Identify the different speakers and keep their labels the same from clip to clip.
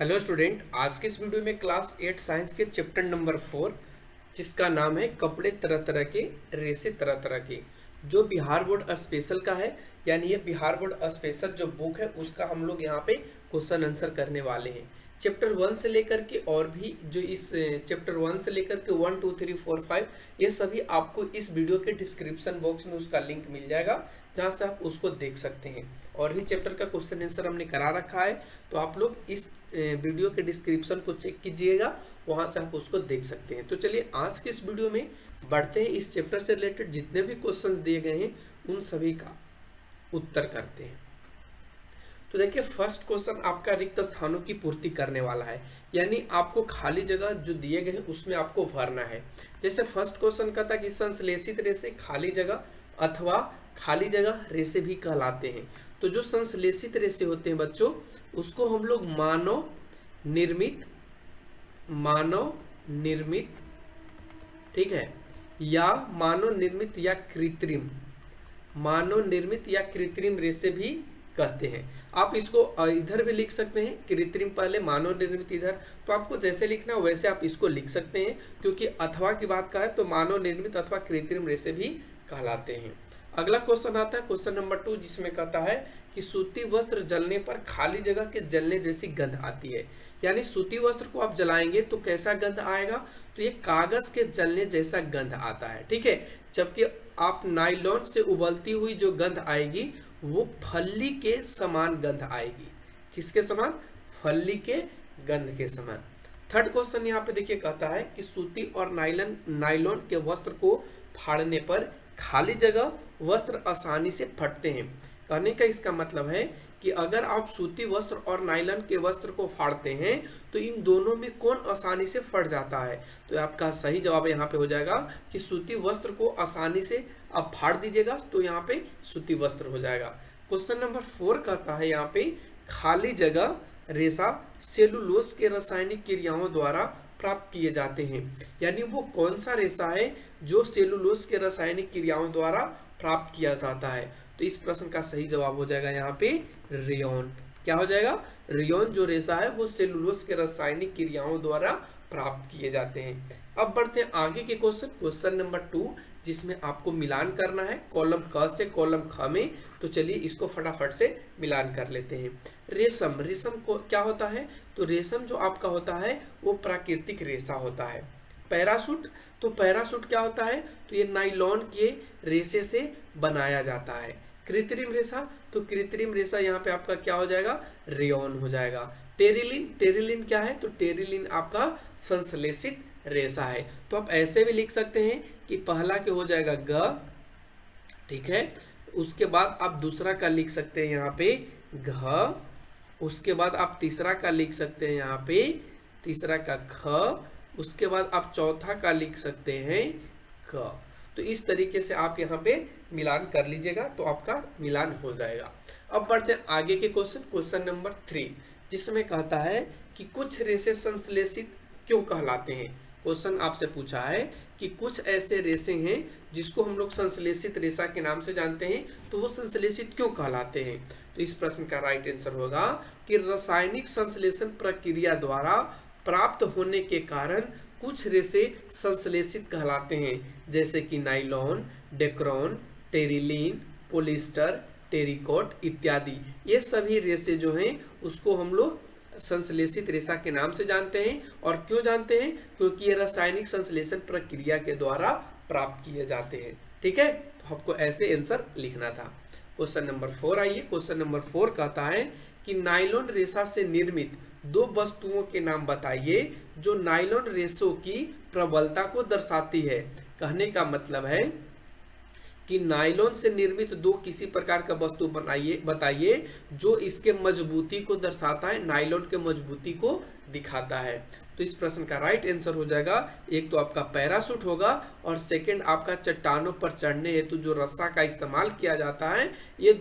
Speaker 1: Hello student, आज के इस वीडियो में क्लास 8 साइंस के चैप्टर नंबर 4 जिसका नाम है कपड़े तरह तरह के, रेसे तरह तरह के, जो बिहार बोर्ड स्पेशल का है। यानी ये बिहार बोर्ड स्पेशल जो बुक है उसका हम लोग यहाँ पे क्वेश्चन आंसर करने वाले हैं। चैप्टर 1 से लेकर के और भी जो इस चैप्टर 1 से लेकर के 1 2 3 4 5 ये सभी आपको इस वीडियो के डिस्क्रिप्शन बॉक्स में उसका लिंक मिल जाएगा, जहाँ से आप उसको देख सकते हैं। और भी चैप्टर का क्वेश्चन आंसर हमने करा रखा है, तो आप लोग इस वीडियो के डिस्क्रिप्शन को चेक कीजिएगा, वहां से आप उसको देख सकते हैं। तो चलिए आज के इस वीडियो में बढ़ते हैं, इस चैप्टर से रिलेटेड जितने भी क्वेश्चंस दिए गए हैं उन सभी का उत्तर करते हैं। तो देखिए, फर्स्ट क्वेश्चन आपका रिक्त स्थानों की पूर्ति करने वाला है, यानी आपको खाली जगह जो दिए गए हैं उसमें आपको भरना है। जैसे फर्स्ट क्वेश्चन का था कि संश्लेषित रेशे खाली जगह अथवा खाली जगह रेशे भी कहलाते हैं। तो जो संश्लेषित रेशे होते हैं बच्चों, उसको हम लोग मानव निर्मित, ठीक है, या मानव निर्मित या कृत्रिम रेशे भी कहते हैं। आप इसको इधर भी लिख सकते हैं, कृत्रिम पहले मानव निर्मित इधर, तो आपको जैसे लिखना है वैसे आप इसको लिख सकते हैं, क्योंकि अथवा की बात का है तो मानव निर्मित अथवा कृत्रिम रेशे भी कहलाते हैं। अगला क्वेश्चन आता है क्वेश्चन नंबर 2, जिसमें कहता है कि सूती वस्त्र जलने पर खाली जगह के जलने जैसी गंध आती है। यानी सूती वस्त्र को आप जलाएंगे तो कैसा गंध आएगा, तो ये कागज के जलने जैसा गंध आता है, ठीक है। जबकि आप नायलॉन से उबलती हुई जो गंध आएगी वो फल्ली के समान गंध आएगी। किसके समान? फल्ली के गंध के समान। थर्ड क्वेश्चन यहाँ पे देखिए, कहता है कि सूती और नायलॉन के वस्त्र को फाड़ने पर खाली जगह वस्त्र आसानी से फटते हैं। कहने का इसका मतलब है कि अगर आप सूती वस्त्र और नायलॉन के वस्त्र को फाड़ते हैं तो इन दोनों में कौन आसानी से फट जाता है। तो आपका सही जवाब यहाँ पे हो जाएगा कि सूती वस्त्र को आसानी से आप फाड़ दीजिएगा, तो यहाँ पे सूती वस्त्र हो जाएगा। क्वेश्चन नंबर 4 कहता है यहाँ पे खाली जगह रेशा सेलुलोज के रासायनिक क्रियाओं द्वारा प्राप्त किए जाते हैं। यानी वो कौन सा रेशा है जो सेलुलोज के रासायनिक क्रियाओं द्वारा प्राप्त किया जाता है। तो इस प्रश्न का सही जवाब हो जाएगा यहाँ पे रेयॉन। क्या हो जाएगा? रेयॉन जो रेशा है वो सेलुलोज के रासायनिक क्रियाओं द्वारा प्राप्त किए जाते हैं। अब बढ़ते हैं आगे के क्वेश्चन नंबर 2, जिसमें आपको मिलान करना है कॉलम क से कॉलम ख में। तो चलिए इसको फटाफट से मिलान कर लेते हैं। रेशम को क्या होता है? तो रेशम जो आपका होता है वो प्राकृतिक रेशा होता है। पैराशूट, तो पैराशूट क्या होता है? तो ये नायलॉन के रेशे से बनाया जाता है। कृत्रिम रेशा, तो कृत्रिम रेशा यहाँ पे आपका क्या हो जाएगा? रेयॉन हो जाएगा। टेरिलिन क्या है? तो टेरिलिन आपका संश्लेषित रेशा है। तो आप ऐसे भी लिख सकते हैं कि पहला के हो जाएगा ग, ठीक है, उसके बाद आप दूसरा का लिख सकते हैं यहाँ पे घ, उसके बाद आप तीसरा का लिख सकते हैं यहाँ पे तीसरा का ख, उसके बाद आप चौथा का लिख सकते हैं क। तो इस तरीके से आप यहाँ पे मिलान कर लीजिएगा तो आपका मिलान हो जाएगा। अब बढ़ते हैं आगे के क्वेश्चन नंबर 3, जिसमें कहता है कि कुछ रेशे संश्लेषित क्यों कहलाते हैं। क्वेश्चन आपसे पूछा है कि कुछ ऐसे रेशे हैं जिसको हम लोग संश्लेषित रेशा के नाम से जानते हैं, तो वो संश्लेषित क्यों कहलाते हैं। तो इस प्रश्न का राइट आंसर होगा कि रासायनिक संश्लेषण प्रक्रिया द्वारा प्राप्त होने के कारण कुछ रेशे संश्लेषित कहलाते हैं, जैसे कि nylon, Dacron, terylene, polyester, terricot इत्यादि। ये सभी रेशे जो हैं उसको हम लोग संश्लेषित रेशा के नाम से जानते हैं। और क्यों जानते हैं? क्योंकि ये रासायनिक संश्लेषण प्रक्रिया के द्वारा प्राप्त किए जाते हैं, ठीक है। तो आपको ऐसे आंसर लिखना था। क्वेश्चन नंबर 4 आइए। क्वेश्चन नंबर 4 कहता है कि नायलॉन रेशा से निर्मित 2 वस्तुओं के नाम बताइए जो नायलॉन रेशों की प्रबलता को दर्शाती है। कहने का मतलब है कि नायलॉन से निर्मित 2 किसी प्रकार का वस्तु बताइए जो इसके मजबूती को दर्शाता है, नायलॉन के मजबूती को दिखाता है। तो इस प्रश्न का राइट आंसर हो जाएगा, एक तो आपका पैराशूट होगा और सेकंड आपका चट्टानों पर चढ़ने हेतु जो रस्सा का इस्तेमाल किया जाता है, ये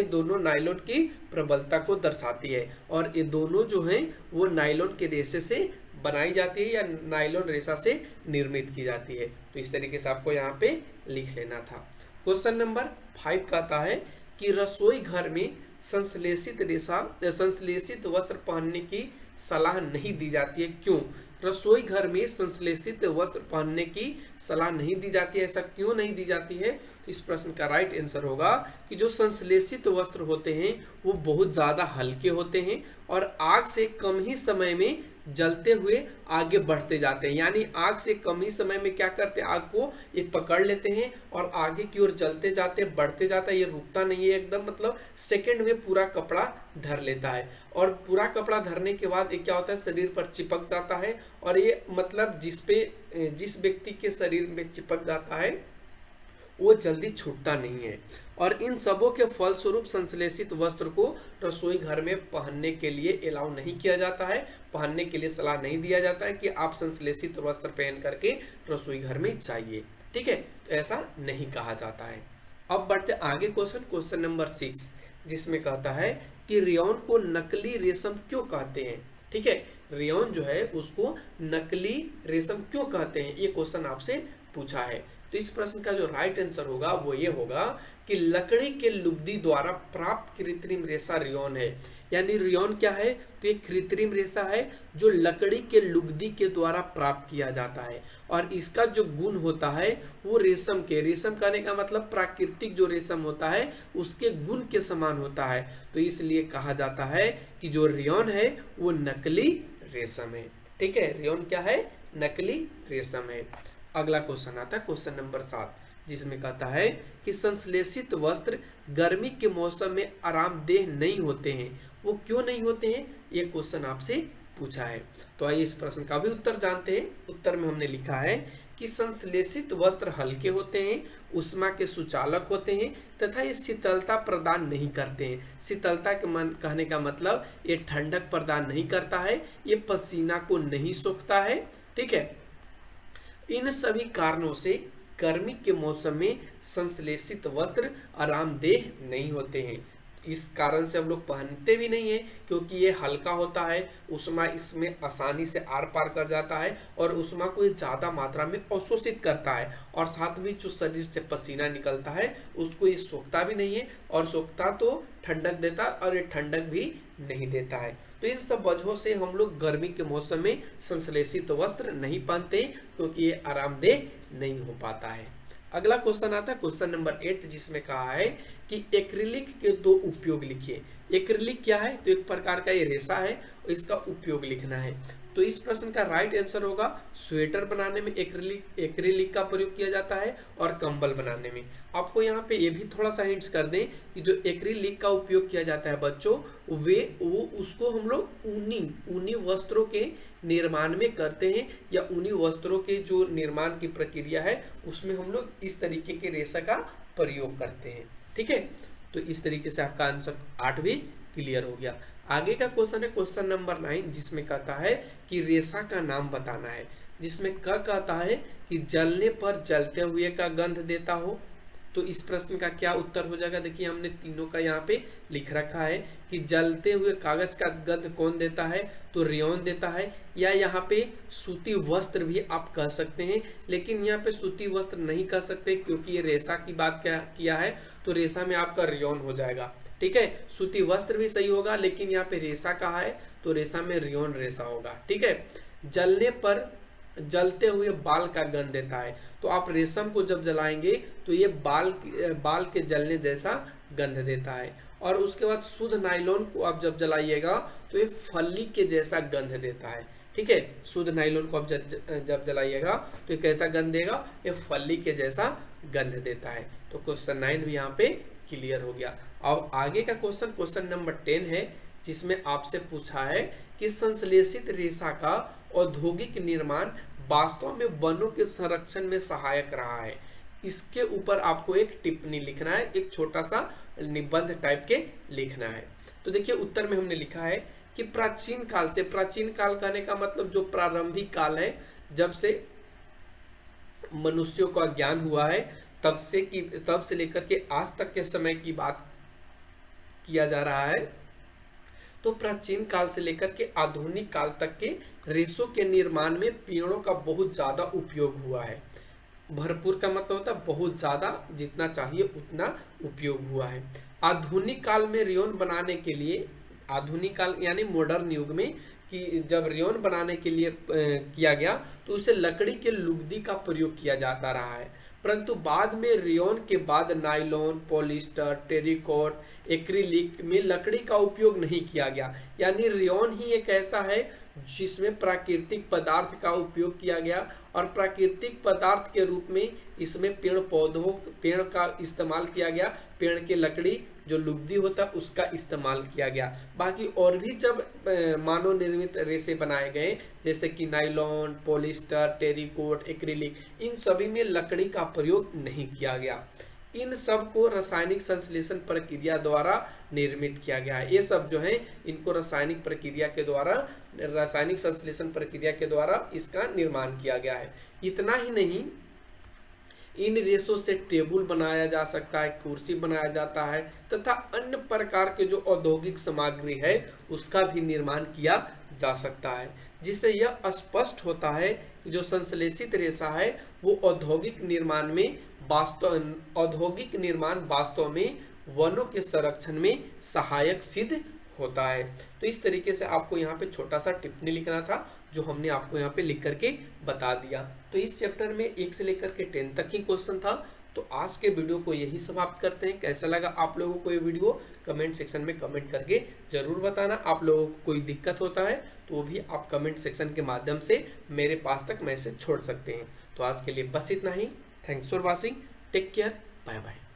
Speaker 1: दोनों नायलॉन की प्रबलता को दर्शाती है। और ये दोनों जो हैं वो नायलॉन के रेशे से बनाई जाती है या नायलॉन रेशा से निर्मित की जाती है। तो इस तरीके से आपको यहाँ पे लिख लेना था। क्वेश्चन नंबर 5 कहता है कि रसोई घर में संश्लेषित वस्त्र पहनने की सलाह नहीं दी जाती है। क्यों? रसोई घर में संश्लेषित वस्त्र पहनने की सलाह नहीं दी जाती है। ऐसा क्यों नहीं दी जाती है? तो इस प्रश्न का राइट आंसर होगा कि जो संश्लेषित वस्त्र होते हैं वो बहुत ज़्यादा हल्के होते हैं और आग से कम ही समय में जलते हुए आगे बढ़ते जाते हैं। यानी आग से कम ही समय में क्या करते हैं, आग को ये पकड़ लेते हैं और आगे की ओर जलते जाते हैं, बढ़ते जाता है, ये रुकता नहीं है एकदम, मतलब सेकंड में पूरा कपड़ा धर लेता है। और पूरा कपड़ा धरने के बाद ये क्या होता है, शरीर पर चिपक जाता है और ये मतलब जिस व्यक्ति के शरीर में चिपक जाता है वो जल्दी छूटता नहीं है। और इन सबों के फलस्वरूप संश्लेषित वस्त्र को रसोई घर में पहनने के लिए अलाउ नहीं किया जाता है, पहनने के लिए सलाह नहीं दिया जाता है कि आप संश्लेषित वस्त्र पहन करके रसोई घर में जाइए। ठीक है, तो ऐसा नहीं कहा जाता है। अब बढ़ते आगे क्वेश्चन नंबर 6, जिसमें कहता है कि रेयॉन को नकली रेशम क्यों कहते हैं। ठीक है, रेयॉन जो है उसको नकली रेशम क्यों कहते हैं, ये क्वेश्चन आपसे पूछा है। तो इस प्रश्न का जो राइट आंसर होगा वो ये होगा कि लकड़ी के लुगदी द्वारा प्राप्त कृत्रिम रेशा रेयॉन है। यानी रेयॉन क्या है, तो ये कृत्रिम रेशा है जो लकड़ी के लुगदी के द्वारा प्राप्त किया जाता है और इसका जो गुण होता है वो रेशम कहने का मतलब प्राकृतिक जो रेशम होता है उसके गुण के समान होता है। तो इसलिए कहा जाता है कि जो रेयॉन है वो नकली रेशम है। ठीक है, रेयॉन क्या है, नकली रेशम है। अगला क्वेश्चन आता है क्वेश्चन नंबर 7, जिसमें कहता है कि संश्लेषित वस्त्र गर्मी के मौसम में आरामदेह नहीं होते हैं। वो क्यों नहीं होते हैं, ये क्वेश्चन आपसे पूछा है। तो आइए इस प्रश्न का भी उत्तर जानते हैं। उत्तर में हमने लिखा है कि संश्लेषित वस्त्र हल्के होते हैं, ऊष्मा के सुचालक होते हैं तथा ये शीतलता प्रदान नहीं करते हैं। शीतलता के कहने का मतलब ये ठंडक प्रदान नहीं करता है, ये पसीना को नहीं सोखता है। ठीक है, इन सभी कारणों से गर्मी के मौसम में संश्लेषित वस्त्र आरामदेह नहीं होते हैं। इस कारण से हम लोग पहनते भी नहीं है क्योंकि ये हल्का होता है, ऊष्मा इसमें आसानी से आर पार कर जाता है और ऊष्मा को ये ज़्यादा मात्रा में अवशोषित करता है और साथ में जो शरीर से पसीना निकलता है उसको ये सोखता भी नहीं है और सोखता तो ठंडक देता और ये ठंडक भी नहीं देता है। तो इन सब वजहों से हम लोग गर्मी के मौसम में संश्लेषित वस्त्र नहीं पहनते क्योंकि ये आरामदेह नहीं हो पाता है। अगला क्वेश्चन आता है क्वेश्चन नंबर 8, जिसमें कहा है कि एक्रिलिक के 2 उपयोग लिखिए। एक्रिलिक क्या है, तो एक प्रकार का ये रेशा है और इसका उपयोग लिखना है। तो इस प्रश्न का राइट आंसर होगा स्वेटर बनाने में एक्रिलिक का प्रयोग किया जाता है और कंबल बनाने में। आपको यहाँ पे ये भी थोड़ा सा हिंट्स कर दें कि जो एक्रिलिक का उपयोग किया जाता है बच्चों, वो उसको हम लोग ऊनी वस्त्रों के निर्माण में करते हैं या ऊनी वस्त्रों के जो निर्माण की प्रक्रिया है उसमें हम लोग इस तरीके के रेशा का प्रयोग करते हैं। ठीक है, तो इस तरीके से आपका आंसर 8 भी क्लियर हो गया। आगे का क्वेश्चन है क्वेश्चन नंबर 9, जिसमें कहता है कि रेशा का नाम बताना है, जिसमें कहता है कि जलने पर जलते हुए का गंध देता हो। तो इस प्रश्न का क्या उत्तर हो जाएगा, देखिए हमने तीनों का यहाँ पे लिख रखा है कि जलते हुए कागज का गंध कौन देता है, तो रेयॉन देता है, या यहाँ पे सूती वस्त्र भी आप कह सकते हैं, लेकिन यहाँ पे सूती वस्त्र नहीं कह सकते क्योंकि ये रेशा की बात क्या किया है, तो रेशा में आपका रेयॉन हो जाएगा। ठीक है, सूती वस्त्र भी सही होगा लेकिन यहाँ पे रेशा कहा है तो रेशा में रेयॉन रेशा होगा। ठीक है, जलने पर जलते हुए बाल का गंध देता है, तो आप रेशम को जब जलाएंगे तो ये बाल के जलने जैसा गंध देता है। और उसके बाद शुद्ध नायलॉन को आप जब जलाइएगा तो ये फली के जैसा गंध देता है। ठीक है, शुद्ध नायलॉन को आप जब जलाइएगा तो ये कैसा गंध देगा, ये फली के जैसा गंध देता है। तो क्वेश्चन 9 भी यहाँ पे क्लियर हो गया। अब आगे का क्वेश्चन नंबर 10 है, जिसमें आपसे पूछा है कि संश्लेषित रेशा का औद्योगिक निर्माण वास्तव में वनों के संरक्षण में सहायक रहा है। इसके ऊपर आपको एक टिप्पणी लिखना है, एक छोटा सा निबंध टाइप के लिखना है। तो देखिए उत्तर में हमने लिखा है कि प्राचीन काल से, प्राचीन काल कहने का मतलब जो प्रारंभिक काल है जब से मनुष्यों का ज्ञान हुआ है तब से लेकर के आज तक के समय की बात किया जा रहा है। तो प्राचीन काल से लेकर के आधुनिक काल तक के रेशों के निर्माण में पेड़ों का बहुत ज्यादा उपयोग हुआ है। भरपूर का मतलब होता है बहुत ज्यादा, जितना चाहिए उतना उपयोग हुआ है। आधुनिक काल में रेयॉन बनाने के लिए, आधुनिक काल यानी मॉडर्न युग में, कि जब रेयॉन बनाने के लिए किया गया तो उसे लकड़ी के लुगदी का प्रयोग किया जाता रहा है। परंतु बाद में रेयॉन के बाद नायलॉन, पॉलिस्टर, टेरिकॉट, एक्रिलिक में लकड़ी का उपयोग नहीं किया गया। यानी रेयॉन ही एक ऐसा है जिसमें प्राकृतिक पदार्थ का उपयोग किया गया, और प्राकृतिक पदार्थ के रूप में इसमें पेड़ का इस्तेमाल किया गया, पेड़ के लकड़ी जो लुगदी होता है उसका इस्तेमाल किया गया। बाकी और भी जब मानव निर्मित रेसे बनाए गए जैसे कि नायलॉन, पॉलिस्टर, टेरिकोट, एक्रिलिक, इन सभी में लकड़ी का प्रयोग नहीं किया गया। इन सब को रासायनिक संश्लेषण प्रक्रिया द्वारा निर्मित किया गया है। ये सब जो है इनको रासायनिक प्रक्रिया के द्वारा, रासायनिक संश्लेषण प्रक्रिया के द्वारा इसका निर्माण किया गया है। इतना ही नहीं, इन रेशों से टेबल बनाया जा सकता है, कुर्सी बनाया जाता है, तथा अन्य प्रकार के जो औद्योगिक सामग्री है उसका भी निर्माण किया जा सकता है। जिससे यह स्पष्ट होता है कि जो संश्लेषित रेशा है वो औद्योगिक निर्माण वास्तव में वनों के संरक्षण में सहायक सिद्ध होता है। तो इस तरीके से आपको यहाँ पे छोटा सा टिप्पणी लिखना था जो हमने आपको यहाँ पे लिख करके बता दिया। तो इस चैप्टर में 1 से लेकर के 10 तक ही क्वेश्चन था। तो आज के वीडियो को यही समाप्त करते हैं। कैसा लगा आप लोगों को ये वीडियो कमेंट सेक्शन में कमेंट करके जरूर बताना। आप लोगों को कोई दिक्कत होता है तो वो भी आप कमेंट सेक्शन के माध्यम से मेरे पास तक मैसेज छोड़ सकते हैं। तो आज के लिए बस इतना ही। Thanks for watching, take care, bye bye.